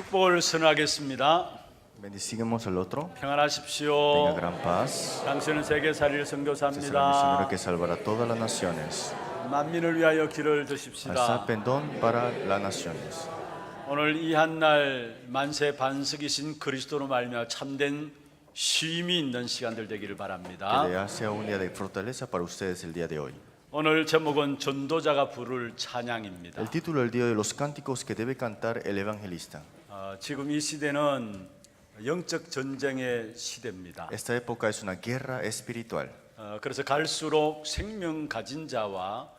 축복을 선언하겠습니다. Bendicimos al otro. Tenga 평안하십시오. gran paz. 당신은 세계살이를 Este es el 선교사입니다. misionero que salvará todas las naciones. 만민을 위하여 길을 Alza 드십시다. perdón para las naciones. 오늘 이 한 날 만세 반석이신 그리스도로 말미암아 참된 쉼이 있는 시간들 되기를 Que 바랍니다. le sea un día de fortaleza para ustedes el día de hoy. 오늘 제목은 전도자가 부를 찬양입니다. El título del día de los cánticos que debe cantar el evangelista. 지금 이 시대는 영적 전쟁의 시대입니다. Esta época es una guerra espiritual. 그래서 갈수록 생명 가진 자와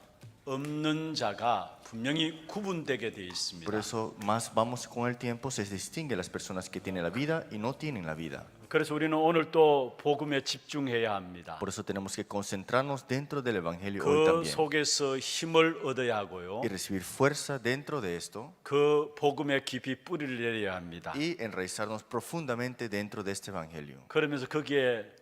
없는 자가 분명히 구분되게 되어 있습니다. Por eso más vamos con el tiempo, se distingue las personas que tienen la vida y no tienen la vida. 그래서 우리는 오늘 또 복음에 집중해야 합니다. Por eso tenemos que concentrarnos dentro del evangelio hoy 그 también. 속에서 힘을 얻어야 하고요. Y recibir fuerza dentro de esto. 그 복음에 깊이 뿌리를 내려야 합니다. Y enraizarnos profundamente dentro de este evangelio. 그러면서 거기에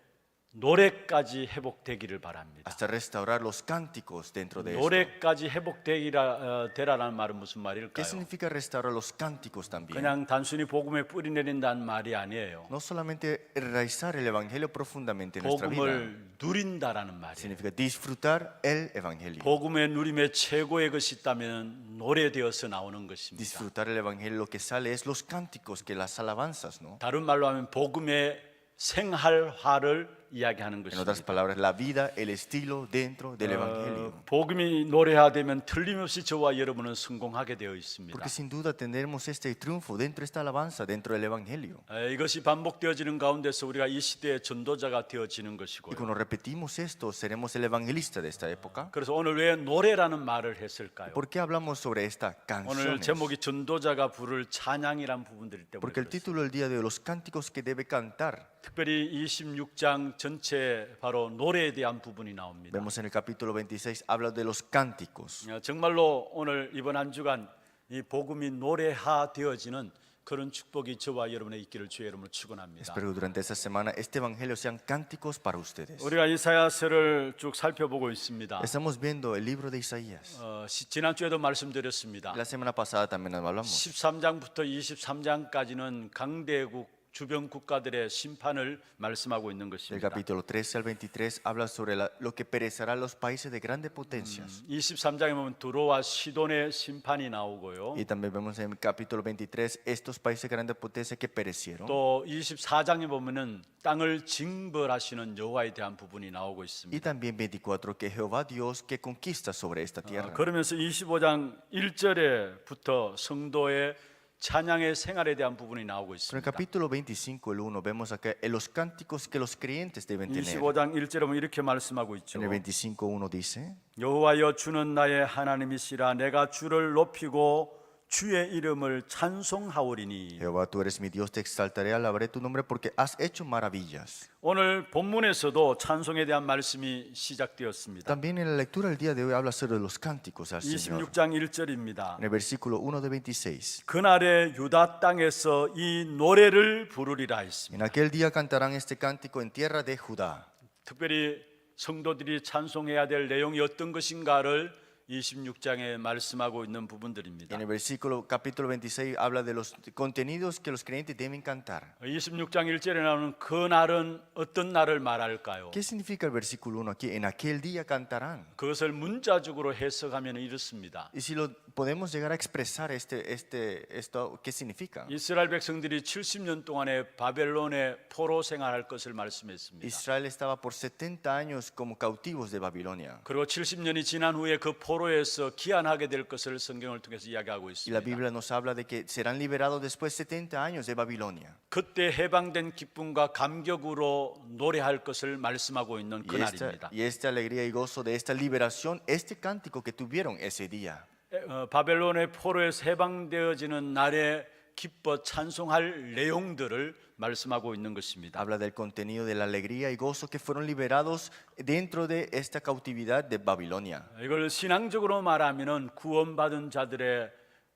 노래까지 회복되기를 바랍니다. Hasta restaurar los cánticos dentro de esto. 노래까지 회복되라는 말은 무슨 ¿Qué 말일까요? significa restaurar los cánticos también? 그냥 단순히 복음에 뿌리 내린다는 말이 아니에요. No solamente enraizar el evangelio profundamente en nuestra vida, 복음을 누린다라는 말이에요. significa disfrutar el evangelio. 복음의 누림의 최고의 것이 있다면 노래되어서 나오는 것입니다. Disfrutar el evangelio, lo que sale es los cánticos, que las alabanzas, ¿no? 다른 말로 하면 복음의 생활화를 이야기하는 En otras 것입니다. palabras, la vida, el estilo dentro del evangelio. 복음이 노래화되면 틀림없이 저와 여러분은 성공하게 되어 있습니다. Porque sin duda tendremos este triunfo dentro de esta alabanza, dentro del evangelio. 이것이 반복되어지는 가운데서 우리가 이 시대의 전도자가 되어지는 Y 것이고요. cuando repetimos esto, seremos el evangelista de esta época. 그래서 오늘 왜 노래라는 말을 했을까요? ¿Por qué hablamos sobre esta 오늘 canción? 제목이 전도자가 부를 찬양이란 부분들이 때문에 Porque el 그렇습니다. título del día de hoy, los cánticos que debe cantar, 특별히 26장 전체 바로 노래에 대한 부분이 나옵니다. vemos en el capítulo 26, habla de los cánticos. 정말로 오늘 이번 한 주간 이 복음이 노래화 되어지는 그런 축복이 저와 여러분의 있기를 주의 이름으로 축원합니다. Espero que durante esta semana este evangelio sean cánticos para ustedes. 우리가 이사야서를 쭉 살펴보고 있습니다. Estamos viendo el libro de Isaías. 지난주에도 말씀드렸습니다. La semana pasada también hablamos. 13장부터 23장까지는 강대국 주변 국가들의 심판을 말씀하고 있는 Del 것입니다. capítulo 13 al 23 habla sobre lo que perecerá los países de grandes potencias. 23장에 보면 두로와 시돈의 심판이 나오고요. Y también vemos en el capítulo 23 estos países de grandes potencias que perecieron. 또 24장에 보면은 땅을 징벌하시는 여호와에 대한 부분이 나오고 Y 있습니다. también 24 que Jehová Dios que conquista sobre esta tierra. 그러면서 25장 1절에부터 성도의 찬양의 생활에 대한 부분이 나오고 En el 있습니다. capítulo 25, el 1, vemos acá en los cánticos que los creyentes deben tener. 25장 1절에 보면 이렇게 말씀하고 있죠. En el 25:1 dice: 여호와여 주는 나의 하나님이시라 내가 주를 높이고 주의 이름을 찬송하오리니. Jehová, tú eres mi Dios, te exaltaré, alabaré tu nombre porque has hecho maravillas. 오늘 본문에서도 찬송에 대한 말씀이 시작되었습니다. También en la lectura del día de hoy habla sobre los cánticos al Señor. 26장 1절입니다. En el versículo 1 de 26. 그날에 유다 땅에서 이 노래를 부르리라 했습니다. En aquel día cantarán este cántico en tierra de Judá. 특별히 성도들이 찬송해야 될 내용이 어떤 것인가를 26장에 말씀하고 있는 부분들입니다. En el versículo capítulo 26 habla de los contenidos que los creyentes deben cantar. 26장 1절에 나오는 그 날은 어떤 날을 말할까요? ¿Qué significa el versículo 1 aquí? En aquel día cantarán. 그것을 문자적으로 해석하면 이렇습니다. Y si lo podemos llegar a expresar esto, ¿qué significa? 이스라엘 백성들이 70년 동안에 바벨론의 포로 생활할 것을 말씀했습니다. Israel estaba por 70 años como cautivos de Babilonia. 그리고 70년이 지난 후에 그 포로에서 귀환하게 될 것을 성경을 통해서 이야기하고 Y la 있습니다. Biblia nos habla de que serán liberados después de 70 años de Babilonia. 그때 해방된 기쁨과 감격으로 노래할 것을 말씀하고 있는 Y 그날입니다. esta alegría y gozo de esta liberación, este cántico que tuvieron ese día. 바벨론의 포로에서 해방되어지는 날에 기뻐 찬송할 내용들을 말씀하고 있는 것입니다. Habla del contenido de la alegría y gozo que fueron liberados dentro de esta cautividad de Babilonia. 이걸 신앙적으로 말하면은 구원받은 자들의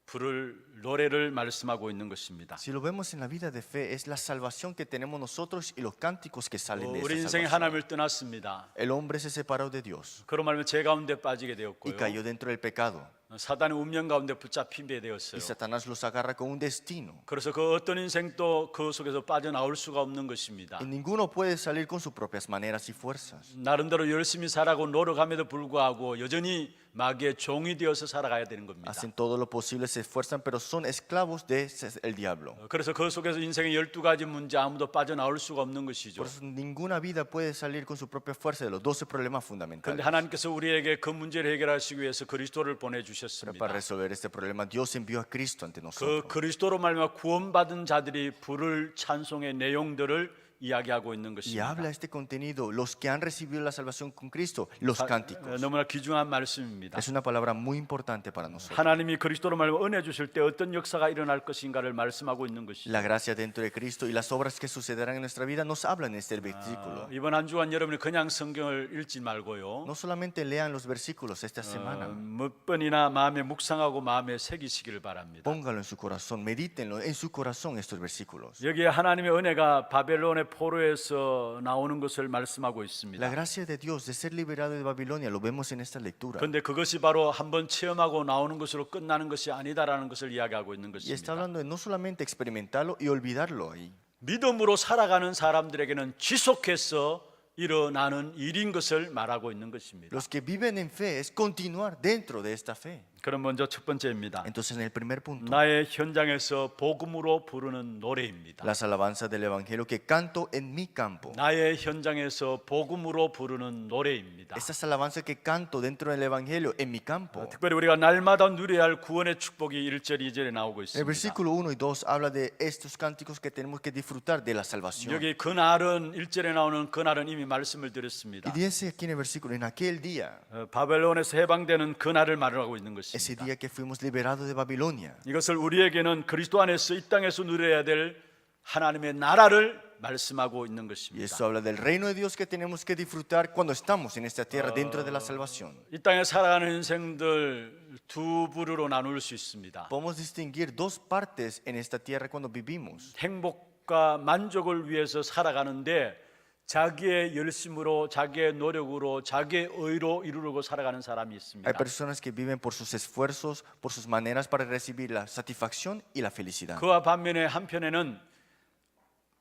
부를 노래를 말씀하고 있는 것입니다. Si lo vemos en la vida de fe, es la salvación que tenemos nosotros y los cánticos que salen de 우리 esta 인생이 salvación. 하나님을 떠났습니다. El hombre se separó de Dios 그로 말하면 죄 가운데 빠지게 y 되었고요. cayó dentro del pecado. 사단의 운명 가운데 붙잡히게 되었어요. y Satanás los agarra con un destino. 그래서 그 어떤 인생도 그 속에서 빠져나올 수가 없는 것입니다. Y ninguno puede salir con sus propias maneras y fuerzas. 나름대로 열심히 살아고 노력함에도 불구하고 여전히 마귀의 종이 되어서 살아가야 되는 겁니다. Hacen todo lo posible, se esfuerzan, pero son esclavos del diablo. 그래서 그 속에서 인생의 12가지 문제 아무도 빠져나올 수가 없는 것이죠. Por eso ninguna vida puede salir con su propia fuerza de los 12 problemas 그런데 fundamentales. 하나님께서 우리에게 그 문제를 해결하시기 위해서 그리스도를 Pero para 보내주셨습니다. resolver este problema, Dios envió a Cristo ante 그 nosotros. 그리스도로 말미암아 구원받은 자들이 부를 찬송의 내용들을 이야기하고 있는 Y 것입니다. habla este contenido, los que han recibido la salvación con Cristo, los cánticos. 너무나 귀중한 말씀입니다. Es una palabra muy importante para nosotros. 하나님이 그리스도로 말미암아 은혜 주실 때 어떤 역사가 일어날 것인가를 말씀하고 있는 것이죠. La gracia dentro de Cristo y las obras que sucederán en nuestra vida nos hablan en este versículo. 이번 한 주간 여러분이 그냥 성경을 읽지 말고요. No solamente lean los versículos esta semana, 몇 번이나 마음에 묵상하고 마음에 새기시기를 바랍니다. póngalo en su corazón, medítenlo en su corazón estos versículos. 여기에 하나님의 은혜가 바벨론의 포로에서 나오는 것을 말씀하고 La 있습니다. gracia de Dios de ser liberado de Babilonia lo vemos en esta lectura. 그런데 그것이 바로 한번 체험하고 나오는 것으로 끝나는 것이 아니다라는 것을 이야기하고 있는 Y está 것입니다. hablando de no solamente experimentarlo y olvidarlo ahí. 믿음으로 살아가는 사람들에게는 지속해서 일어나는 일인 것을 말하고 있는 것입니다. Los que viven en fe es continuar dentro de esta fe. 그럼 먼저 첫 번째입니다. Entonces en el primer punto, 나의 현장에서 복음으로 부르는 노래입니다. las alabanzas del Evangelio que canto en mi campo. 나의 현장에서 복음으로 부르는 노래입니다. Estas alabanzas que canto dentro del Evangelio en mi campo. 특별히 우리가 날마다 누려야 할 구원의 축복이 1절, 2절에 나오고 El 있습니다. versículo 1 y 2 habla de estos cánticos que tenemos que disfrutar de la salvación. 여기 그날은 1절에 나오는 그날은 이미 말씀을 Y 드렸습니다. dice aquí en el versículo, en aquel día, 바벨론에서 해방되는 그날을 말하고 있는 ese 것입니다. día que fuimos liberados de Babilonia. 이것을 우리에게는 그리스도 안에서 이 땅에서 누려야 될 하나님의 나라를 말씀하고 있는 Y 것입니다. eso habla del reino de Dios que tenemos que disfrutar cuando estamos en esta tierra dentro de la salvación. 이 땅에 살아가는 인생들 두 부류로 나눌 수 있습니다. Podemos distinguir dos partes en esta tierra cuando vivimos. 행복과 만족을 위해서 살아가는데 자기의 열심으로, 자기의 노력으로, 자기의 의로 이루려고 살아가는 사람이 있습니다. Hay personas que viven por sus esfuerzos, por sus maneras para recibir la satisfacción y la felicidad. 그와 반면에 한편에는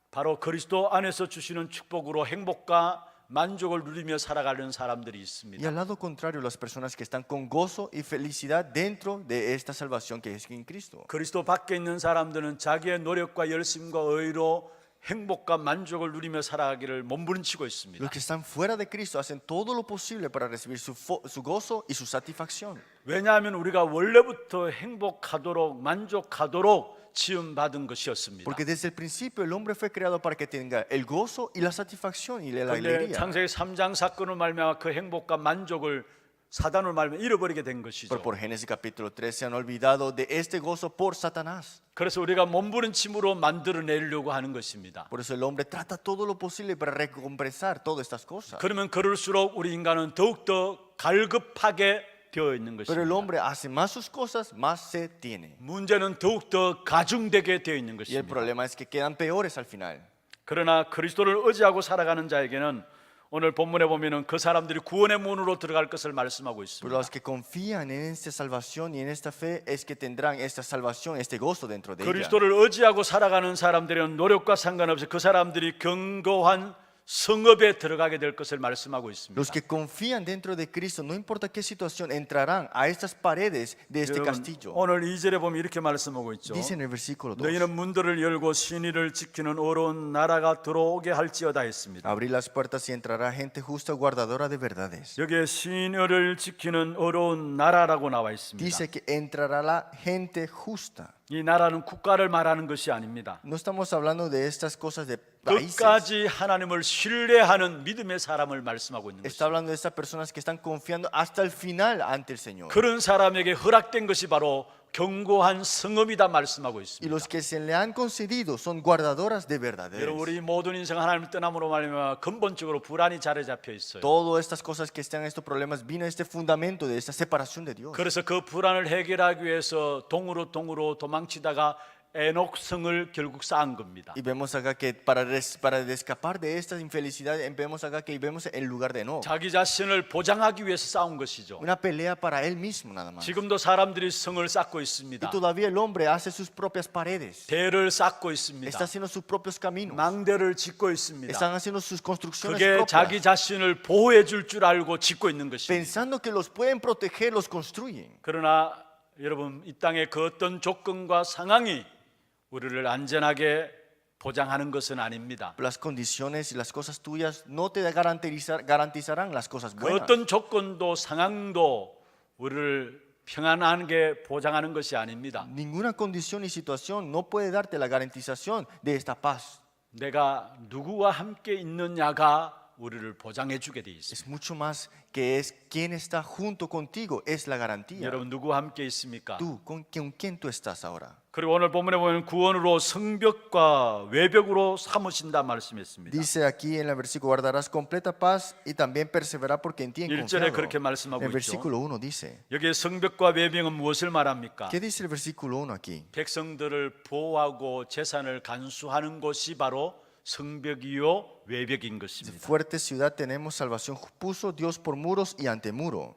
바로 그리스도 안에서 주시는 축복으로 행복과 만족을 누리며 살아가는 사람들이 Y 있습니다. al lado contrario, las personas que están con gozo y felicidad dentro de esta salvación que es en Cristo. 그리스도 밖에 있는 사람들은 자기의 노력과 열심과 의로 행복과 만족을 누리며 살아가기를 몸부림치고 있습니다. Los que están fuera de Cristo hacen todo lo posible para recibir su gozo y su satisfacción. 왜냐하면 우리가 원래부터 행복하도록 만족하도록 지음받은 것이었습니다. Porque desde el principio el hombre fue creado para que tenga el gozo y la satisfacción y la 그런데 alegría. 창세기 3장 사건을 말미암아 그 행복과 만족을 사단을 말미암아 잃어버리게 된 Pero 것이죠. por Génesis capítulo 3 se han olvidado de este gozo por Satanás. 그래서 우리가 몸부림침으로 만들어내려고 하는 것입니다. Por eso el hombre trata todo lo posible para recompensar todas estas cosas. 그러면 그럴수록 우리 인간은 더욱더 갈급하게 되어 있는 Pero el 것입니다. hombre hace más sus cosas, más se tiene. 문제는 더욱더 가중되게 되어 있는 Y el 것입니다. problema es que quedan peores al final. 그러나 그리스도를 의지하고 살아가는 자에게는 오늘 본문에 보면은 그 사람들이 구원의 문으로 들어갈 것을 말씀하고 Pero 있습니다. los que confían en esta salvación y en esta fe es que tendrán esta salvación, este gozo dentro de ella. 그리스도를 의지하고 살아가는 사람들은 노력과 상관없이 그 사람들이 견고한 성읍에 들어가게 될 것을 말씀하고 있습니다. Los que confían dentro de Cristo, no importa qué situación, entrarán a estas paredes de este 여러분, castillo. 오늘 2절에 보면 이렇게 말씀하고 있죠. Dice en el versículo 2. 너희는 문들을 열고 신의를 지키는 어려운 나라가 들어오게 할지어다 했습니다. Abrir las puertas y entrará gente justa, guardadora de verdades. 여기에 신의를 지키는 어려운 나라라고 나와 있습니다. Dice que entrará la gente justa. 이 나라는 국가를 말하는 것이 아닙니다. No estamos hablando de estas cosas de países. 끝까지 하나님을 신뢰하는 믿음의 사람을 말씀하고 있는 Está 것입니다. hablando de estas personas que están confiando hasta el final ante el Señor. 그런 사람에게 허락된 것이 바로 견고한 성읍이다 말씀하고 Y 있습니다. los que se le han concedido son guardadoras de 여러분 verdaderos. 우리 모든 인생 하나님을 떠남으로 말하면 근본적으로 불안이 자리 잡혀 있어요. Todas estas cosas que están en estos problemas vino este fundamento de esta separación de Dios. 그래서 그 불안을 해결하기 위해서 동으로 도망치다가 에녹성을 결국 쌓은 겁니다. Y vemos acá que para escapar de esta infelicidad, vemos acá que vemos el lugar de Enoch. 자기 자신을 보장하기 위해서 쌓은 것이죠. Una pelea para él mismo nada más. 지금도 사람들이 성을 쌓고 Y 있습니다. todavía el hombre hace sus propias paredes. 대를 쌓고 있습니다. Está haciendo sus propios caminos. 망대를 짓고 있습니다. Están haciendo sus construcciones 그게 propias. 자기 자신을 보호해 줄 줄 알고 짓고 있는 것입니다. Pensando que los pueden proteger, los construyen. 그러나 여러분, 이 땅의 그 어떤 조건과 상황이 우리를 안전하게 보장하는 것은 아닙니다. Las condiciones y las cosas tuyas no te garantizarán las cosas 그 buenas. 어떤 조건도 상황도 우리를 평안하게 보장하는 것이 아닙니다. Ninguna condición y situación no puede darte la garantización de esta paz. 내가 누구와 함께 있느냐가 우리를 보장해 주게 돼 있습니다. Es mucho más que es quien está junto contigo, es la garantía. 여러분, 누구와 함께 있습니까? Tú, ¿con quién tú estás ahora? 그리고 오늘 본문에 보면 구원으로 성벽과 외벽으로 삼으신다 말씀했습니다. Dice aquí en el versículo, guardarás completa paz y también persevera porque en ti han 1절에 confiado. 그렇게 말씀하고 El 있죠. versículo 1 dice, 여기에 성벽과 외벽은 무엇을 말합니까? ¿qué dice el versículo 1 aquí? 백성들을 보호하고 재산을 간수하는 곳이 바로 성벽이요 외벽인 것입니다. Fuerte ciudad tenemos salvación, puso Dios por muros y antemuro,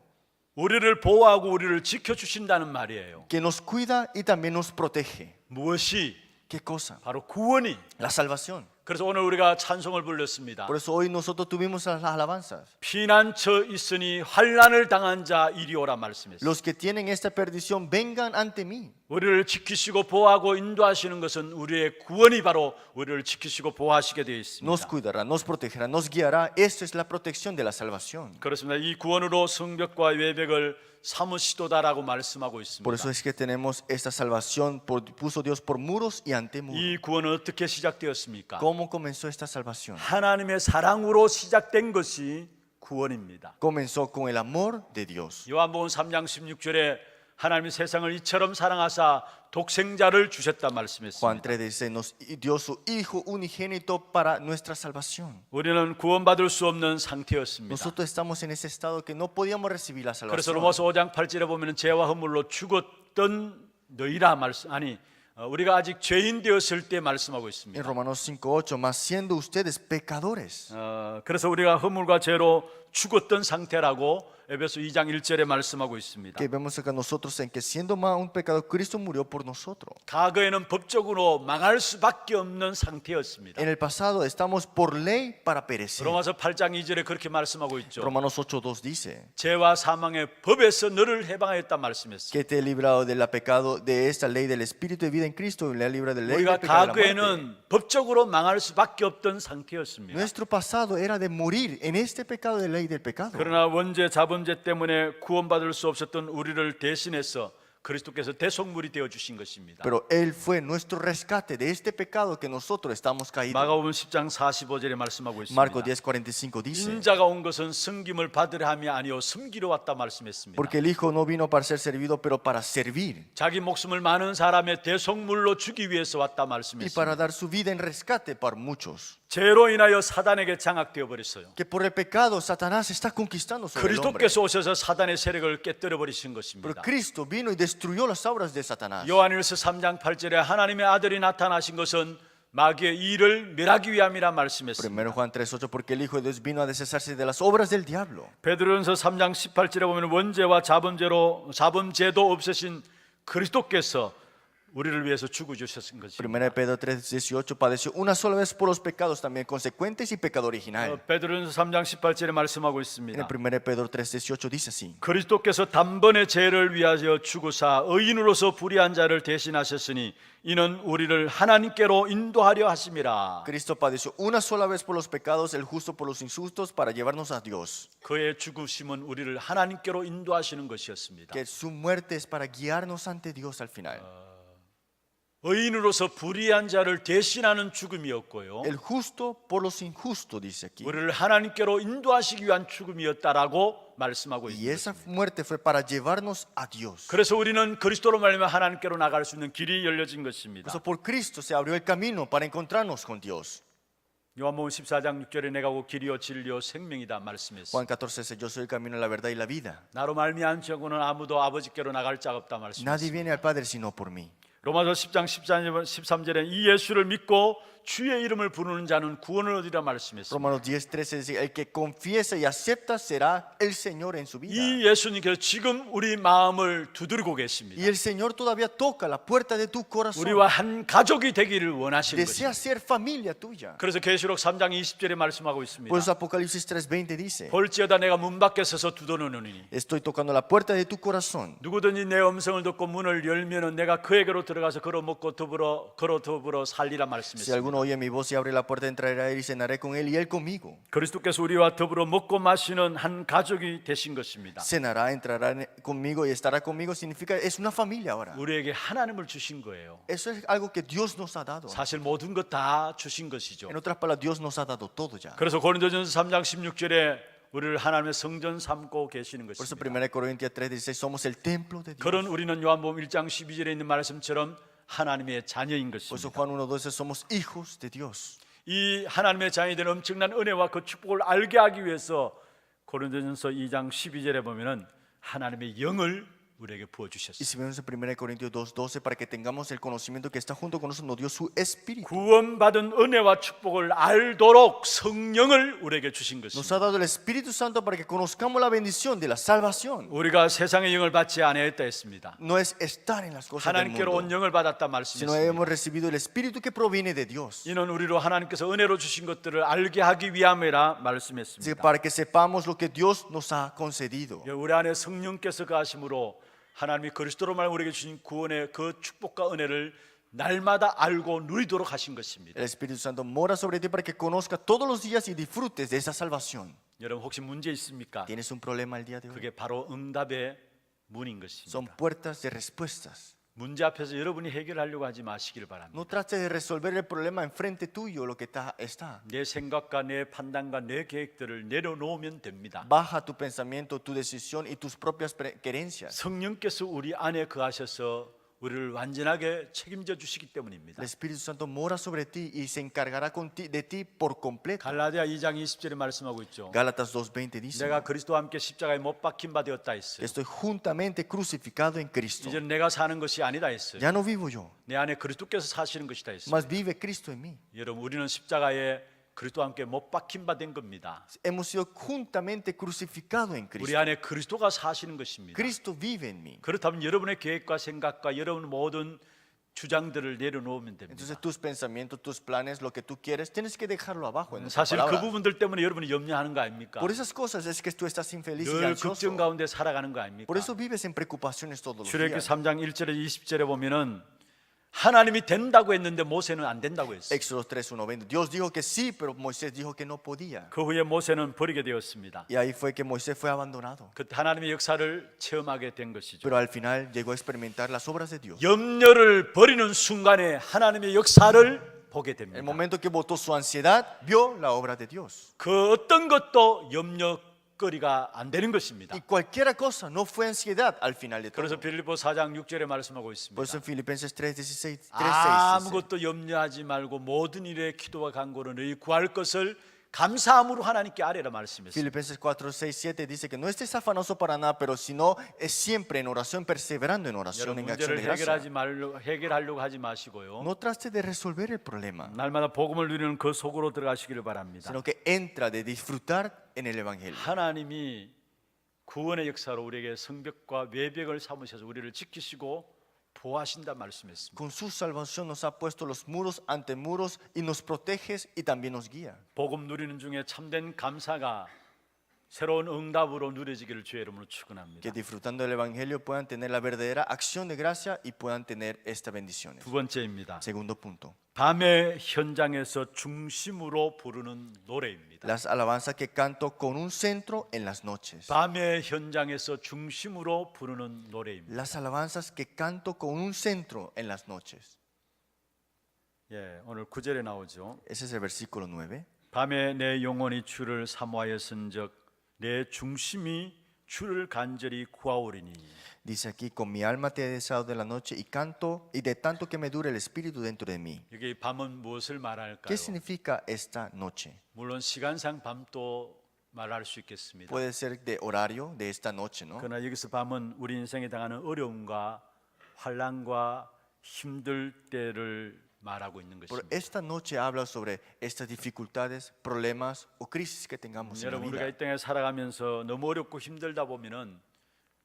우리를 보호하고 우리를 지켜주신다는 말이에요. que nos cuida y también nos protege. 무엇이? ¿Qué cosa? 바로 구원이. La salvación. 그래서 오늘 우리가 찬송을 불렀습니다. Por eso hoy nosotros tuvimos las alabanzas. 피난처 있으니 환난을 당한 자 이리 오라 말씀했어요. Los que tienen esta perdición, vengan ante mí. 우리를 지키시고 보호하고 인도하시는 것은 우리의 구원이 바로 우리를 지키시고 보호하시게 되어 있습니다. Nos cuidará, nos protegerá, nos guiará. Esto es la protección de la salvación. 그렇습니다. 이 구원으로 성벽과 외벽을 삼으시도다라고 말씀하고 있습니다. Por eso es que tenemos esta salvación, puso Dios por muros y antemuro. 이 구원은 어떻게 시작되었습니까? ¿Cómo comenzó esta salvación? 하나님의 사랑으로 시작된 것이 구원입니다. Comenzó con el amor de Dios. 요한복음 3장 16절에 하나님이 세상을 이처럼 사랑하사 독생자를 주셨다 Juan 말씀했습니다. 3 dice, nos dio su Hijo unigénito para nuestra salvación. 우리는 구원받을 수 없는 상태였습니다. Nosotros estamos en ese estado que no podíamos recibir la 그래서 salvación. 로마서 5장 8절에 보면 죄와 허물로 죽었던 너희라 말씀 우리가 아직 죄인 되었을 때 말씀하고 En 있습니다. Romanos 5:8, mas siendo ustedes pecadores. 그래서 우리가 허물과 죄로 죽었던 상태라고 에베소 2장 1절에 말씀하고 있습니다. Que vemos acá nosotros en que siendo más un pecado, Cristo murió por nosotros. 과거에는 법적으로 망할 수밖에 없는 상태였습니다. En el pasado estamos por ley para perecer. 로마서 8장 2절에 그렇게 말씀하고 있죠. Romanos 8:2 dice 죄와 사망의 법에서 너를 해방하였다 말씀했어요. que te he librado del pecado, de esta ley del espíritu de vida en Cristo y le ha librado de la ley 우리가 del pecado de la muerte. 과거에는 법적으로 망할 수밖에 없던 상태였습니다. Nuestro pasado era de morir en este pecado de ley del pecado. 그러나 원죄 자범죄 때문에 구원받을 수 없었던 우리를 대신해서 그리스도께서 대속물이 되어 주신 것입니다. Pero Él fue nuestro rescate de este pecado que nosotros estamos caídos. 마가복음 10장 45절에 말씀하고 있습니다. Marcos 10:45 dice, 인자가 온 것은 섬김을 받으려 함이 아니요 섬기러 왔다 말씀했습니다. porque el Hijo no vino para ser servido, pero para servir 자기 목숨을 많은 사람의 대속물로 주기 위해서 왔다 y 말씀했습니다. para dar su vida en rescate para muchos. 죄로 인하여 사단에게 장악되어 버렸어요. Que por el pecado Satanás está conquistando sobre el hombre. 그리스도께서 오셔서 사단의 세력을 깨뜨려 버리신 Pero 것입니다. Cristo vino y destruyó las obras de Satanás. 요한일서 3장 8절에 하나님의 아들이 나타나신 것은 마귀의 일을 멸하기 위함이라 말씀했습니다. Primero Juan 3:8, porque el Hijo de Dios vino a deshacerse de las obras del diablo. 베드로전서 3장 18절에 보면 원죄와 자범죄도 없으신 그리스도께서 우리를 위해서 죽어 주셨은 것입니다. Primera de Pedro 3:18, padeció una sola vez por los pecados también consecuentes y pecado original. 베드로전서 3장 18절에 말씀하고 En 있습니다. el 1 de Pedro 3:18 dice así, 그리스도께서 단번에 죄를 위하여 죽으사 의인으로서 불의한 자를 대신하셨으니 이는 우리를 하나님께로 인도하려 하심이라. Cristo padeció una sola vez por los pecados, el justo por los injustos, para llevarnos a Dios. 그의 죽으심은 우리를 하나님께로 인도하시는 것이었습니다. Que su muerte es para guiarnos ante Dios al final. 의인으로서 불의한 자를 대신하는 죽음이었고요. El justo por los injustos, dice aquí. 우리를 하나님께로 인도하시기 위한 죽음이었다라고 말씀하고 Y 있습니다. esa muerte fue para llevarnos a Dios. 그래서 우리는 그리스도로 말미암아 하나님께로 나갈 수 있는 길이 열려진 것입니다. Por eso por Cristo se abrió el camino para encontrarnos con Dios. 요한복음 14장 6절에 내가 곧 길이요 진리요 생명이다 말씀했어요. Juan 14 dice, yo soy el camino, la verdad y la vida. 나로 말미암지 않고는 아무도 아버지께로 나갈 자가 없다 Nadie 말씀했어요. viene al Padre sino por mí. 로마서 10장 13절에 이 예수를 믿고 주의 이름을 부르는 자는 구원을 얻으리라 말씀했습니다. Romanos 10:13 dice, el que confiesa y acepta será el Señor en su vida. 이 예수님께서 지금 우리 마음을 두드리고 Y 계십니다. el Señor todavía toca la puerta de tu corazón. 우리와 한 가족이 되기를 원하시는 Desea 것입니다. ser familia tuya. 그래서 계시록 3장 20절에 말씀하고 있습니다. Por eso Apocalipsis 3:20 dice, 볼지어다 내가 문 밖에 서서 두드러누니 estoy tocando la puerta de tu corazón. 누구든지 내 음성을 듣고 문을 열면은 내가 그에게로 들어가서 걸어 먹고 더불어 살리라 Si 말씀했습니다. alguno oye mi voz y abre la puerta, entraré a él y cenaré con él y él conmigo. 그리스도께서 우리와 더불어 먹고 마시는 한 가족이 되신 것입니다. Cenará, entrará conmigo y estará conmigo significa es una familia ahora. 우리에게 하나님을 주신 거예요. Eso es algo que Dios nos ha dado. 사실 모든 것 다 주신 것이죠. En otras palabras, Dios nos ha dado todo ya. 그래서 고린도전서 3장 16절에 우리를 하나님의 성전 삼고 계시는 Por eso 것입니다. 1 Corintios 3:16 somos el templo de Dios. 그런 우리는 요한복음 1장 12절에 있는 말씀처럼 하나님의 자녀인 Por eso 것입니다. Juan 1:12 somos hijos de Dios. 이 하나님의 자녀이 된 엄청난 은혜와 그 축복을 알게 하기 위해서 고린도전서 2장 12절에 보면은 하나님의 영을 우리에게 부어 Y 주셨어요. si vemos en 1 Corintios 2:12 para que tengamos el conocimiento que está junto con nosotros, nos dio su espíritu. 구원받은 은혜와 축복을 알도록 성령을 우리에게 주신 Nos 것입니다. ha dado el Espíritu Santo para que conozcamos la bendición de la salvación. 우리가 세상의 영을 받지 아니하였다 했습니다. No es estar en las cosas del 하나님께로 온 mundo, 영을 받았다 sino 말씀했습니다. hemos recibido el Espíritu que proviene de Dios. 이는 우리로 하나님께서 은혜로 주신 것들을 알게 하기 위함이라 Así que 말씀했습니다. para que sepamos lo que Dios nos ha concedido. 우리 안에 성령께서 가심으로 하나님이 그리스도로 말하여 우리에게 주신 구원의 그 축복과 은혜를 날마다 알고 누리도록 하신 것입니다. El Espíritu Santo mora sobre ti para que conozca todos los días y disfrutes de esa salvación. 여러분 혹시 문제 있습니까? ¿Tienes un problema el día de hoy? 그게 바로 응답의 문인 것입니다. Son puertas de respuestas. 문제 앞에서 여러분이 해결하려고 하지 마시기를 바랍니다. No trates de resolver el problema enfrente tuyo, lo que está. 내 생각과 내 판단과 내 계획들을 내려놓으면 됩니다. Baja tu pensamiento, tu decisión y tus propias querencias. 성령께서 우리 안에 거하셔서 우리를 완전하게 책임져 주시기 때문입니다. El Espíritu Santo mora sobre ti y se encargará de ti por completo. 갈라디아 2장 20절에 말씀하고 있죠. Gálatas 2:20 dice 내가 그리스도와 함께 십자가에 못 박힌 바 되었다 que 했어요. estoy juntamente crucificado en Cristo. 이제는 내가 사는 것이 아니다 했어요. Ya no vivo yo, 내 안에 그리스도께서 사시는 것이다 했어요. mas vive Cristo en mí. 여러분 우리는 십자가에 그리스도와 함께 못 박힌 바 된 겁니다. Hemos sido juntamente crucificados en 우리 Cristo. 안에 그리스도가 사시는 것입니다. Cristo vive en mí. 그렇다면 여러분의 계획과 생각과 여러분 모든 주장들을 내려놓으면 Entonces 됩니다. tus pensamientos, tus planes, lo que tú quieres, tienes que dejarlo abajo. En otras 사실 그 palabras. 부분들 때문에 여러분이 염려하는 거 아닙니까? Por esas cosas es que tú estás infeliz y 늘 ansioso. 걱정 가운데 살아가는 거 아닙니까? Por eso vives en preocupaciones todos los 출애굽기 días. 3장 1절에 20절에 보면은 하나님이 된다고 했는데 모세는 안 된다고 했어요. Éxodo 3:1-20. Dios dijo que sí, pero Moisés dijo que no podía. 그 후에 모세는 버리게 되었습니다. Y ahí fue que Moisés fue abandonado. 그때 하나님의 역사를 체험하게 된 것이죠. Pero al final llegó a experimentar las obras de Dios. 염려를 버리는 순간에 하나님의 역사를 보게 El 됩니다. momento que botó su ansiedad, vio la obra de Dios. 그 어떤 것도 염려거리가 안 되는 것입니다. Y cualquier cosa no fue ansiedad al final de todo. 그래서 빌립보 4장 6절에 말씀하고 있습니다. Por eso en Filipenses 3:16 dice, 아무것도 염려하지 말고 모든 일에 기도와 간구로 너희 구할 것을 감사함으로 하나님께 아뢰라 말씀했습니다. Filipenses 4:6-7 dice que no estés afanoso para nada, pero sino es siempre en oración, perseverando en oración, 여러분 en acción 문제를 de gracia. 해결하려고 하지 마시고요. No trates de resolver el problema, 날마다 복음을 누리는 그 속으로 들어가시기를 바랍니다. sino que entra de disfrutar en el Evangelio. 하나님이 구원의 역사로 우리에게 성벽과 외벽을 삼으셔서 우리를 지키시고 보호하신다 말씀했습니다. Con su salvación nos ha puesto los muros ante muros y nos proteges y también nos guía. 복음 누리는 중에 참된 감사가 새로운 응답으로 누려지기를 주의 이름으로 축원합니다. Que disfrutando del Evangelio puedan tener la verdadera acción de gracia y puedan tener estas bendiciones. 두 번째입니다. Segundo punto, 밤의 현장에서 중심으로 부르는 노래입니다. las alabanzas que canto con un centro en las noches. 밤의 현장에서 중심으로 부르는 노래입니다. Las alabanzas que canto con un centro en las noches. 예, 오늘 9절에 나오죠. Ese es el versículo 9. 밤에 내 영혼이 주를 사모하였은즉 내 중심이 주를 간절히 구하오리니. Dice aquí, con mi alma te he deseado de la noche y canto, y de tanto que me dure el espíritu dentro de mí. 여기 밤은 무엇을 말할까요? ¿Qué significa esta noche? 물론 시간상 밤도 말할 수 있겠습니다. Puede ser de horario de esta noche, ¿no? 그러나 여기서 밤은 우리 인생에 당하는 어려움과 환난과 힘들 때를 말하고 있는 Por 것입니다. esta noche habla sobre estas dificultades, problemas o crisis que tengamos en la 여러분, 우리가 vida. 이 땅에 살아가면서 너무 어렵고 힘들다 보면은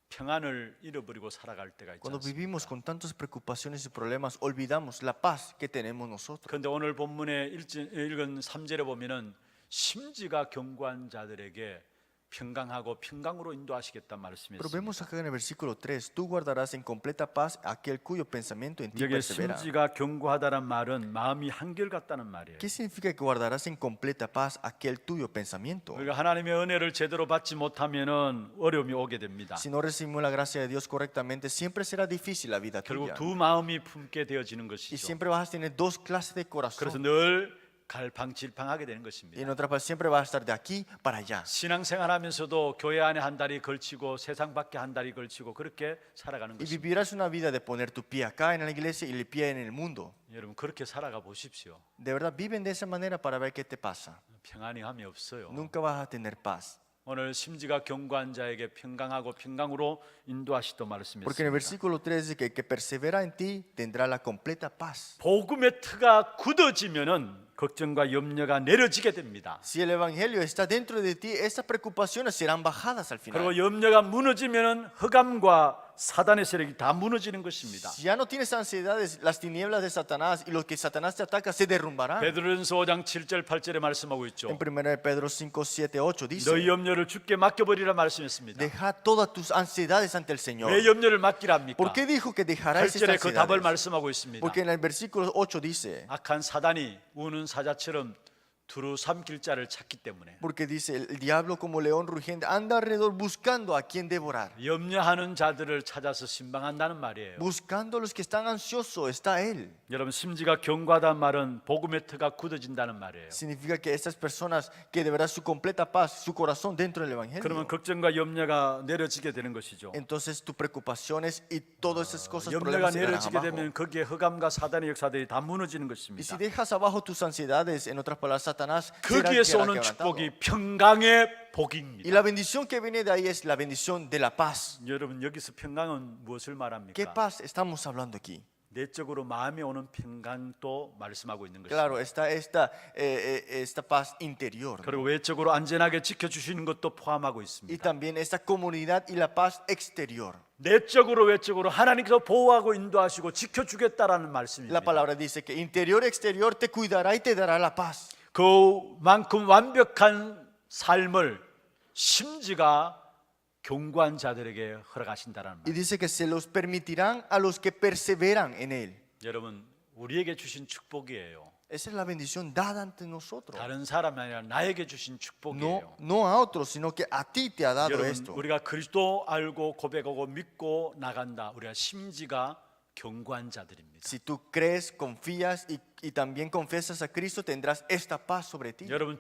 평안을 잃어버리고 살아갈 때가 있지 Cuando 않습니까? vivimos con tantas preocupaciones y problemas, olvidamos la paz que tenemos nosotros. 그런데 오늘 본문에 읽은 3절에 보면은 심지가 견고한 자들에게 평강하고 평강으로 인도하시겠다는 Pero 말씀이었습니다. vemos acá en el versículo 3, tú guardarás en completa paz a aquel cuyo pensamiento en ti 여기 persevera. 심지가 견고하다는 말은 마음이 한결같다는 말이에요. ¿Qué significa que guardarás en completa paz aquel tuyo pensamiento? 우리가 하나님의 은혜를 제대로 받지 못하면은 어려움이 오게 됩니다. Si no recibimos la gracia de Dios correctamente, siempre será difícil la vida 결국 tuya. 두 마음이 품게 되어지는 Y 것이죠. siempre vas a tener dos clases de 그래서 corazón. 늘 갈팡질팡하게 되는 Y 것입니다. en otra parte siempre vas a estar de aquí para allá. 신앙생활하면서도 교회 안에 한 다리 걸치고 세상 밖에 한 다리 걸치고 그렇게 살아가는 Y 것입니다. vivirás una vida de poner tu pie acá en la iglesia y el pie en el mundo. 여러분 그렇게 살아가 보십시오. De verdad, viven de esa manera para ver qué te pasa. 평안이 함이 없어요. Nunca vas a tener paz. 오늘 심지가 견고한 자에게 평강하고 평강으로 인도하시도 Porque en el 말씀했습니다. versículo 3 dice que el que persevera en ti tendrá la completa paz. 복음의 트가 굳어지면은 걱정과 염려가 내려지게 됩니다. Si el evangelio está dentro de ti, esas preocupaciones serán bajadas al 그리고 final. 염려가 무너지면은 흑암과 사단의 세력이 다 무너지는 것입니다. Si ya no tienes ansiedades, las tinieblas de Satanás y lo que Satanás te ataca se derrumbarán. 베드로전서 5장 7절 8절에 말씀하고 있죠. En 1 Pedro 5, 7, 8 너희 dice: 염려를 주께 맡겨버리라 말씀했습니다. Deja todas tus ansiedades ante el Señor. 왜 염려를 맡기라 합니까? ¿Por qué dijo que dejarás esas 8절에 그 답을 ansiedades? 말씀하고 있습니다. Porque en el versículo 8 dice: 악한 사단이 우는 사자처럼 두루 삼킬 자를 찾기 때문에 Porque dice, el diablo como león rugiente anda alrededor buscando a quien devorar. 염려하는 자들을 찾아서 신방한다는 말이에요. Buscando a los que están ansiosos está él. 여러분 심지가 견고하다는 말은 복음의 터가 굳어진다는 말이에요. Significa que estas personas que de verdad su completa paz, su corazón dentro del evangelio. 그러면 걱정과 염려가 내려지게 되는 것이죠. Entonces tus preocupaciones y todas esas cosas, 염려가 problemas se verán 내려지게 abajo. 되면 거기에 흑암과 사단의 역사들이 다 무너지는 Y si 것입니다. dejas abajo tus ansiedades, en otras palabras, Satanás será 거기에서 오는 quebrantado. 축복이 평강의 Y 복입니다. la bendición que viene de ahí es la bendición de la paz. 여러분 여기서 평강은 무엇을 ¿Qué 말합니까? paz estamos hablando aquí? 내적으로 마음에 오는 평강도 말씀하고 있는 것입니다. Claro, está esta paz interior, ¿no? 그리고 외적으로 안전하게 지켜주시는 것도 포함하고 Y 있습니다. también esta comunidad y la paz exterior. 내적으로 외적으로 하나님께서 보호하고 인도하시고 지켜주겠다라는 La 말씀입니다. palabra dice que interior y exterior te cuidará y te dará la paz. 그만큼 완벽한 삶을 심지가 견고한 자들에게 허락하신다는 Y 말. dice que se los permitirán a los que perseveran en él. 여러분 우리에게 주신 축복이에요. Esa es la bendición dada ante nosotros. 다른 사람이 아니라 나에게 주신 축복이에요. No a otros, sino que a ti te ha dado 여러분 esto. 우리가 그리스도 알고 고백하고 믿고 나간다. 우리가 심지가 견고한 자들입니다. Si tú crees, confías y también confiesas a Cristo, tendrás esta paz sobre ti. 여러분이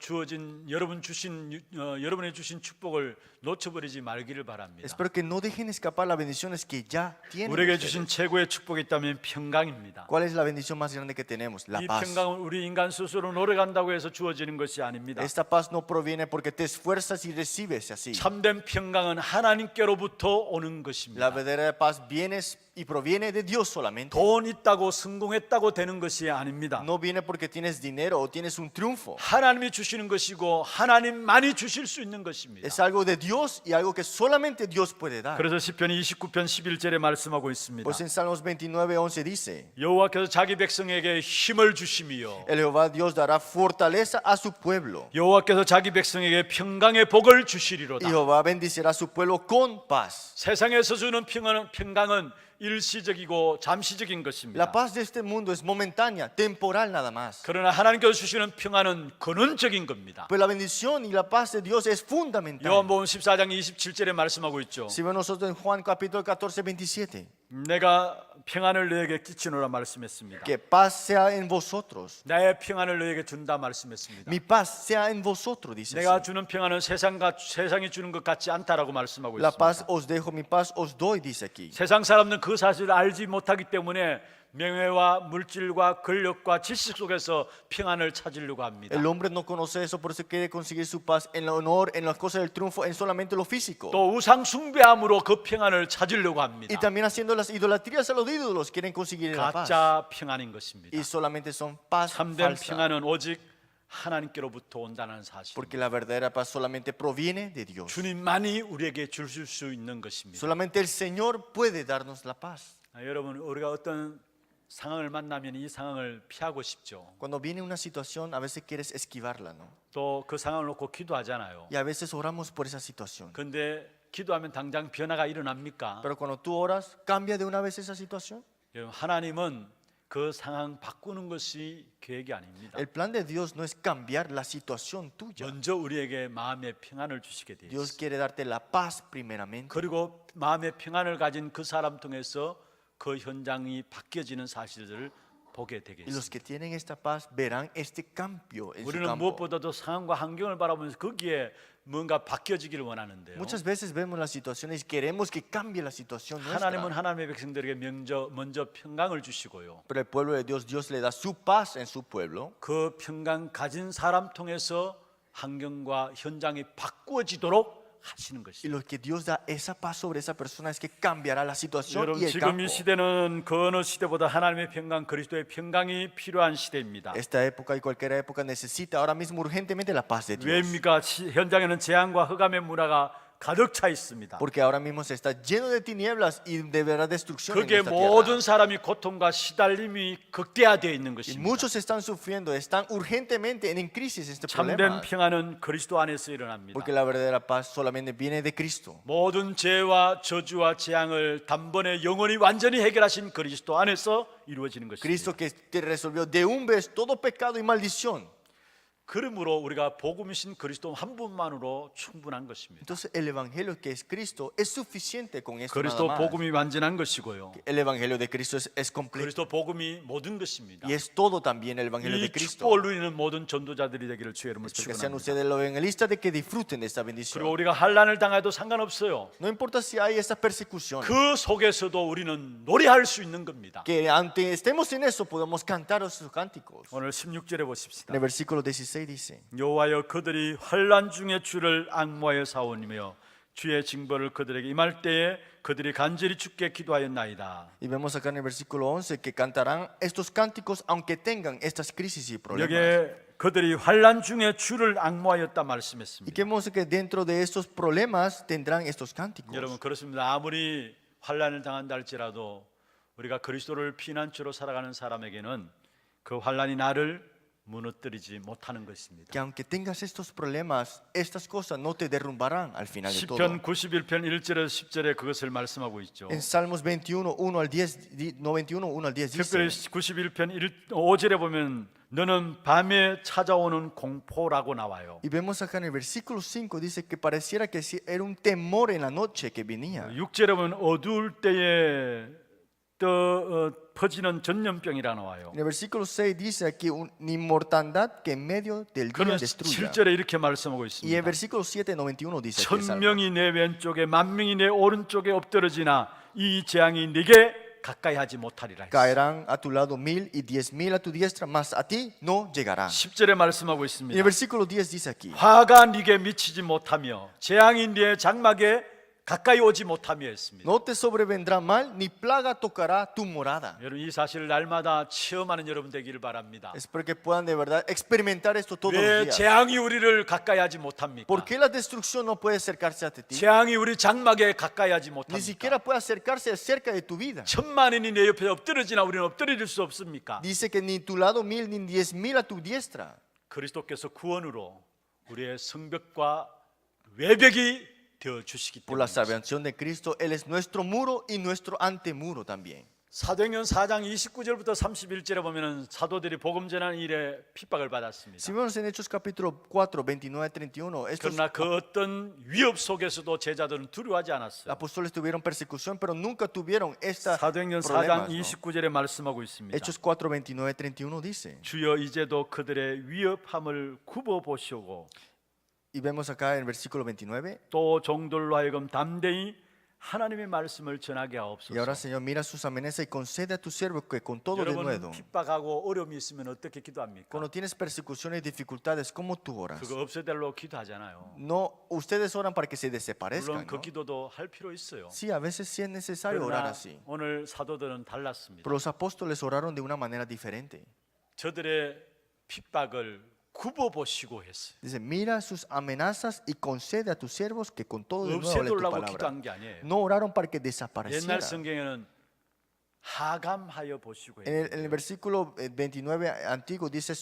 주신 축복을 놓쳐버리지 말기를 바랍니다. Espero que no dejen escapar las bendiciones que ya tienen 우리에게 ustedes. 주신 최고의 축복이 있다면 평강입니다. ¿Cuál es la bendición más grande que tenemos? La 이 paz. 평강은 우리 인간 스스로 노력한다고 해서 주어지는 것이 아닙니다. Esta paz no proviene porque te esfuerzas y recibes así. 참된 평강은 하나님께로부터 오는 La 것입니다. verdadera paz viene y proviene de Dios solamente. 돈 있다고 성공했다고 되는 것이 아닙니다. No viene porque tienes dinero o tienes un triunfo. 하나님이 주시는 것이고 하나님만이 주실 수 있는 것입니다. Es algo de Dios y algo que solamente Dios puede dar. 그래서 시편 29편 11절에 말씀하고 있습니다. Pues en Salmos 29:11 dice: 여호와께서 자기 백성에게 힘을 주심이요 El Jehová Dios dará fortaleza a su pueblo. 여호와께서 자기 백성에게 평강의 복을 Y 주시리로다. Jehová bendecirá a su pueblo con paz. 세상에서 주는 평강은 일시적이고 잠시적인 La 것입니다. paz de este mundo es momentánea, temporal nada más. 그러나 하나님께서 주시는 평안은 근원적인 겁니다. Pues la bendición y la paz de Dios es fundamental. 요한복음 14장 27절에 말씀하고 있죠. Si vemos nosotros en Juan capítulo 14:27, 내가 평안을 너에게 끼치노라 말씀했습니다. que paz sea en vosotros. 나의 평안을 너에게 준다 말씀했습니다. Mi paz sea en vosotros, dice 내가 así. 주는 평안은 세상이 주는 것 같지 않다라고 말씀하고 La paz 있습니다. os dejo, mi paz os doy, dice aquí. 세상 사람들은 그 사실을 알지 못하기 때문에 명예와 물질과 권력과 지식 속에서 평안을 찾으려고 합니다. El hombre no conoce eso, por eso quiere conseguir su paz en el honor, en las cosas del triunfo, en solamente lo físico. 또 우상 숭배함으로 그 평안을 찾으려고 Y 합니다. también haciendo las idolatrías a los ídolos quieren conseguir la paz. 가짜 평안인 것입니다. Y solamente son paz 참된 falsa. 평안은 오직 하나님께로부터 온다는 사실. Porque la verdadera paz solamente proviene de Dios. 주님만이 우리에게 주실 수 있는 것입니다. Solamente el Señor puede darnos la paz. 여러분, 우리가 어떤 상황을 만나면 이 상황을 피하고 싶죠. Cuando viene una situación, a veces quieres esquivarla, ¿no? 또 그 상황을 놓고 기도하잖아요. Y a veces oramos por esa situación. 근데 기도하면 당장 변화가 일어납니까? Pero cuando tú oras, ¿cambia de una vez esa situación? 여러분, 하나님은 그 상황 바꾸는 것이 계획이 아닙니다. El plan de Dios no es cambiar la situación tuya. 먼저 우리에게 마음의 평안을 주시게 되어 Dios 있습니다. quiere darte la paz primeramente. 그리고 마음의 평안을 가진 그 사람 통해서 그 현장이 바뀌어지는 사실들을 보게 Y los 되겠습니다. que tienen esta paz verán este cambio en su 우리는 campo. 무엇보다도 상황과 환경을 바라보면서 거기에 뭔가 바뀌어지기를 원하는데요. Muchas veces vemos las situaciones y queremos que cambie la situación 하나님은 nuestra. 하나님의 백성들에게 먼저 평강을 주시고요. Pero el pueblo de Dios, Dios le da su paz en su pueblo. 그 평강 가진 사람 통해서 환경과 현장이 바꾸어지도록 하시는 Y 것입니다. lo que Dios da esa paz sobre esa persona es que cambiará la situación 여러분, y el 지금 campo. 이 시대는 그 어느 시대보다 하나님의 평강, 그리스도의 평강이 필요한 시대입니다. Esta época y cualquier época necesita ahora mismo urgentemente la paz de Dios. 왜입니까? 현장에는 재앙과 흑암의 문화가 가득 차 있습니다. Porque ahora mismo se está lleno de tinieblas y de verdad destrucción en 그게 esta tierra. 모든 사람이 고통과 시달림이 극대화되어 있는 Y 것입니다. muchos están sufriendo, están urgentemente en crisis este 참된 problema. 평안은 그리스도 안에서 일어납니다. Porque la verdadera paz solamente viene de Cristo. 모든 죄와 저주와 재앙을 단번에 영원히 완전히 해결하신 그리스도 안에서 이루어지는 것입니다. Cristo que te resolvió de un vez todo pecado y maldición. 그러므로 우리가 복음이신 그리스도 한 분만으로 충분한 것입니다. Entonces el evangelio que es Cristo es suficiente con esto nada 그리스도 más. 복음이 완전한 것이고요. El evangelio de Cristo es completo 그리스도 복음이 모든 것입니다. y es todo también el evangelio 이 de Cristo. 축복을 누리는 모든 전도자들이 되기를 주의 이름으로 Porque sean 축원합니다. ustedes los evangelistas de que disfruten de esta 그리고 bendición. 우리가 환난을 당해도 상관없어요. No importa si hay esta persecución, 그 속에서도 우리는 노래할 수 있는 겁니다. que ante estemos en eso podemos cantar esos cánticos. 오늘 16절에 보십시다. En el versículo 16 dice: 여호와여 그들이 환난 중에 주를 앙모하여 사오니며 주의 징벌을 그들에게 임할 때에 그들이 간절히 주께 기도하였나이다. Y vemos acá en el versículo 11 que cantarán estos cánticos aunque tengan estas crisis y problemas. 여기에 그들이 환난 중에 주를 앙모하였다 Y 말씀했습니다. que vemos que dentro de estos problemas tendrán estos cánticos. 여러분 그렇습니다. 아무리 환난을 당한다 할지라도 우리가 그리스도를 피난처로 살아가는 사람에게는 그 환난이 나를 무너뜨리지 못하는 것입니다. Que aunque tengas estos problemas, estas cosas no te derrumbarán al final de todo. 시편 91편 1절에서 10절에 그것을 말씀하고 있죠. En Salmos 21, 1 al 10, 91, 1 al 10 특별히 dice: 91편 5절에 보면 너는 밤에 찾아오는 공포라고 나와요. Y vemos acá en el versículo 5 dice que pareciera que sí, era un temor en la noche que venía. 6절에 보면 어두울 때에 퍼지는 전염병이라 나와요. En el versículo 6 dice aquí una inmortandad que en medio del día 그는 destruya. 7절에 이렇게 말씀하고 Y en 있습니다. versículo 7, 91 dice aquí el Salmo: 1000명이 내 왼쪽에 10,000명이 내 오른쪽에 엎드러지나 이 재앙이 네게 가까이 하지 못하리라 했어요. caerán a tu lado 1000 y 10,000 a tu diestra, mas a ti no llegarán. 10절에 말씀하고 Y en 있습니다. el versículo 10 dice aquí: 화가 네게 미치지 못하며 재앙이 네 장막에 가까이 오지 못하며 했습니다. no te sobrevendrá mal, ni plaga tocará tu morada. 여러분 이 사실을 날마다 체험하는 여러분 되기를 바랍니다. Espero que puedan de verdad experimentar esto todos los 왜 días. 재앙이 우리를 가까이 하지 못합니까? ¿Por qué la destrucción no puede acercarse a ti? 재앙이 우리 장막에 가까이 하지 Ni 못합니까? siquiera puede acercarse cerca de tu vida. 10,000인이 내 옆에 엎드러지나 우리는 엎드릴 수 없습니까? Dice que ni tu lado 1000 ni 10,000 a tu diestra. 그리스도께서 구원으로 우리의 성벽과 외벽이 되어 주시기 Por la 때문에 salvación de Cristo, Él es nuestro muro y nuestro antemuro también. 사도행전 4장 29절부터 31절에 보면은 사도들이 복음 전하는 일에 핍박을 받았습니다. Si vemos en Hechos capítulo 4, 29, 31, estos 그러나 그 어떤 위협 속에서도 제자들은 두려워하지 않았어요. apóstoles tuvieron persecución, pero nunca tuvieron esta 사도행전 4장 problemas, ¿no? 29절에 말씀하고 있습니다. Hechos 4, 29, 31 dice. 주여 이제도 그들의 위협함을 굽어 보시고 Y vemos acá en el versículo 29. 또 종들로 하여금 담대히 하나님의 말씀을 전하게 Y ahora, 하옵소서. Señor, mira sus amenazas y concede a tu siervo que con todo 여러분 denuedo, 핍박하고 어려움이 있으면 어떻게 기도합니까? cuando tienes persecuciones y dificultades, ¿cómo tú oras? 그거 없애달라고 기도하잖아요. No, ustedes oran para que se 물론 desaparezcan, 그 ¿no? 기도도 할 필요 있어요. Sí, a veces sí es necesario orar 그러나 así. 오늘 사도들은 달랐습니다. Pero los apóstoles oraron de una manera diferente. 저들의 핍박을 굽어 보시고 했어요. Dice, mira sus amenazas y concede a tus siervos que con todo denuedo hablen tu 없애달라고 palabra. 기도한 게 아니에요. No oraron para que 옛날 desapareciera. 성경에는 하감하여 보시고 En 해요. el versículo 29 antiguo dice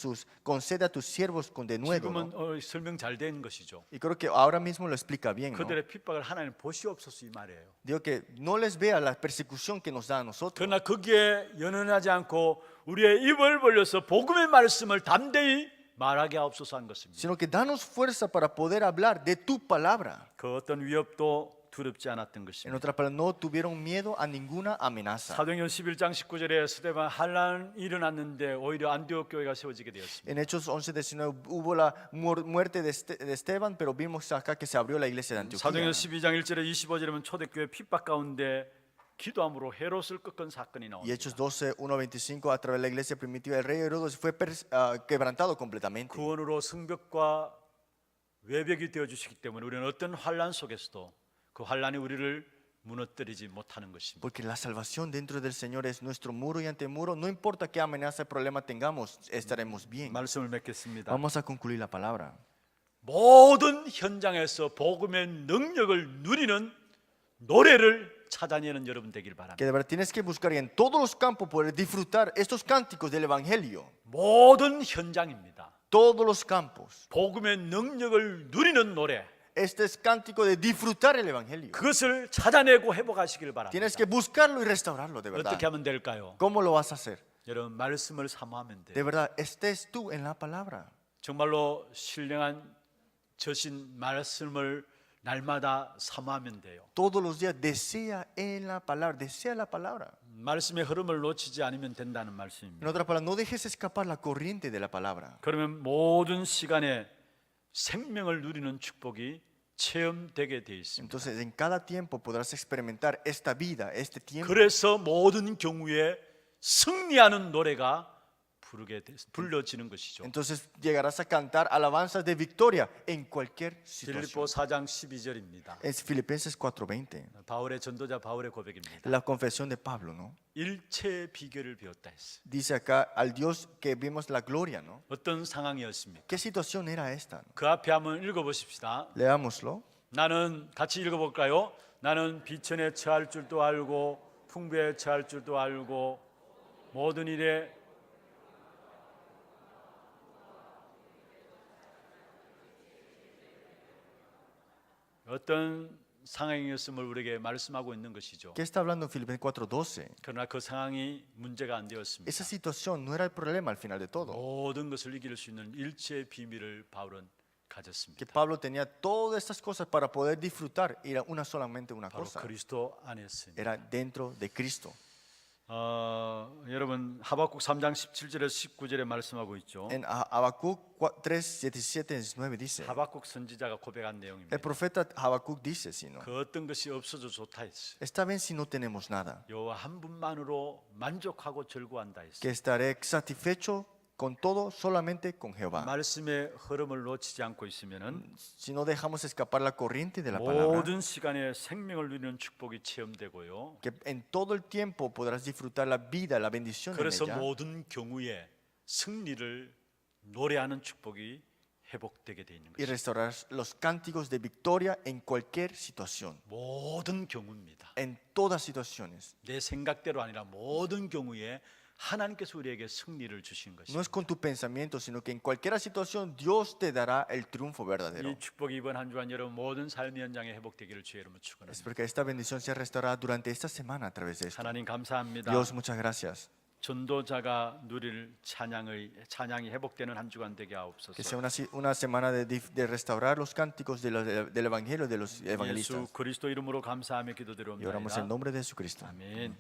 concede a tus siervos con denuedo, ¿no? 지금은 설명 잘 된 것이죠. Y creo que ahora mismo lo explica bien, ¿no? 그들의 핍박을 하나님 보시옵소서 이 말이에요. Digo que no les vea la persecución que nos da a nosotros, 그러나 거기에 연연하지 않고 우리의 입을 벌려서 복음의 말씀을 담대히 말하게 하옵소서 한 것입니다. sino que danos fuerza para poder hablar de tu palabra. 그 어떤 위협도 두렵지 않았던 En 것입니다. otras palabras, no tuvieron miedo a ninguna amenaza. 사도행전 11장 19절에 스데반 환란이 일어났는데 오히려 안디옥 교회가 세워지게 되었습니다. En Hechos 11:19 hubo la muerte de Esteban, pero vimos acá que se abrió la iglesia de Antioquía. 사도행전 12장 1절에 25절에 보면 초대교회 핍박 가운데 기도함으로 헤롯을 꺾은 사건이 Y 나옵니다. Hechos 12:1-25, a través de la iglesia primitiva, el rey Herodes fue quebrantado completamente. 구원으로 성벽과 외벽이 되어 주시기 때문에 우리는 어떤 환란 속에서도 그 환란이 우리를 무너뜨리지 못하는 것입니다. Porque la salvación dentro del Señor es nuestro muro y antemuro. No importa qué amenaza y problema tengamos, estaremos bien. 말씀을 맺겠습니다. Vamos a concluir la palabra. 모든 현장에서 복음의 능력을 누리는 노래를 찾아내는 여러분 되길 바랍니다. Que de verdad tienes que buscar y en todos los campos poder disfrutar estos cánticos del Evangelio. 모든 현장입니다. Todos los campos. 복음의 능력을 누리는 노래. Este es cántico de disfrutar el Evangelio. 그것을 찾아내고 회복하시길 바랍니다. Tienes que buscarlo y restaurarlo, de verdad. 어떻게 하면 될까요? ¿Cómo lo vas a hacer? 여러분 말씀을 사모하면 De 돼요. verdad, estés tú en la palabra. 정말로 신령한 저신 말씀을 날마다 사모하면 돼요. Todos los días desea en la palabra, desea la palabra. 말씀의 흐름을 놓치지 않으면 된다는 말씀입니다. En otras palabras, no dejes escapar la corriente de la palabra. 그러면 모든 시간에 생명을 누리는 축복이 체험되게 되어 있습니다. Entonces, en cada tiempo podrás experimentar esta vida, este tiempo. 그래서 모든 경우에 승리하는 노래가 불러지는 것이죠. Entonces llegarás a cantar alabanzas de victoria en cualquier 빌립보 situación. 4장 12절입니다. Es Filipenses 4:20. 바울의 전도자 바울의 고백입니다. La confesión de Pablo, ¿no? 일체의 비결을 배웠다 했어요. Dice acá al Dios que vimos la gloria, ¿no? 어떤 상황이었습니까? ¿Qué situación era esta? 그 앞에 한번 읽어보십시다. Leámoslo. 나는 같이 읽어볼까요? 나는 비천에 처할 줄도 알고 풍부에 처할 줄도 알고 모든 일에 어떤 상황이었음을 우리에게 말씀하고 있는 것이죠. ¿Qué está hablando en Filipenses 4:12? 그러나 그 상황이 문제가 안 되었습니다. Esa situación no era el problema al final de todo. 모든 것을 이길 수 있는 일체의 비밀을 바울은 Que 가졌습니다. Pablo tenía todas estas cosas para poder disfrutar. Era solamente una 바로 cosa. 그리스도 안에 있습니다. Era dentro de Cristo. 여러분 하박국 3장 17절에서 19절에 말씀하고 있죠. En Habacuc 3:17-19 dice. 하박국 선지자가 고백한 내용입니다. El profeta Habacuc dice, si no, 그 어떤 것이 없어도 좋다 했어요. está bien si no tenemos nada, 여호와 한 분만으로 만족하고 절구한다 que 했어요. estaré satisfecho con todo solamente con Jehová. 말씀의 흐름을 놓치지 않고 있으면은 Si no dejamos escapar la corriente de la palabra, 모든 시간에 생명을 누리는 축복이 체험되고요. que en todo el tiempo podrás disfrutar la vida, la bendición en 그래서 ella, 모든 경우에 승리를 노래하는 축복이 회복되게 돼 있는 y 것입니다. restaurar los cánticos de victoria en cualquier situación, 모든 경우입니다. en todas situaciones. 내 생각대로 아니라 모든 경우에 하나님께서 우리에게 승리를 주신 No 것입니다. es con tu pensamiento, sino que en cualquier situación Dios te dará el triunfo verdadero. 이 축복이 이번 한 주간 여러분 모든 삶의 현장에 회복되기를 주의 이름으로 축원합니다. Espero que esta bendición sea restaurada durante esta semana a través de esto. 하나님 감사합니다. Dios, muchas gracias. 전도자가 누릴 찬양이 회복되는 한 주간 되게 Que 하옵소서. sea una semana de restaurar los cánticos del Evangelio de los 예수 evangelistas. 그리스도 이름으로 감사하며 Y oramos en 기도드리옵나이다. nombre de Jesucristo. 아멘.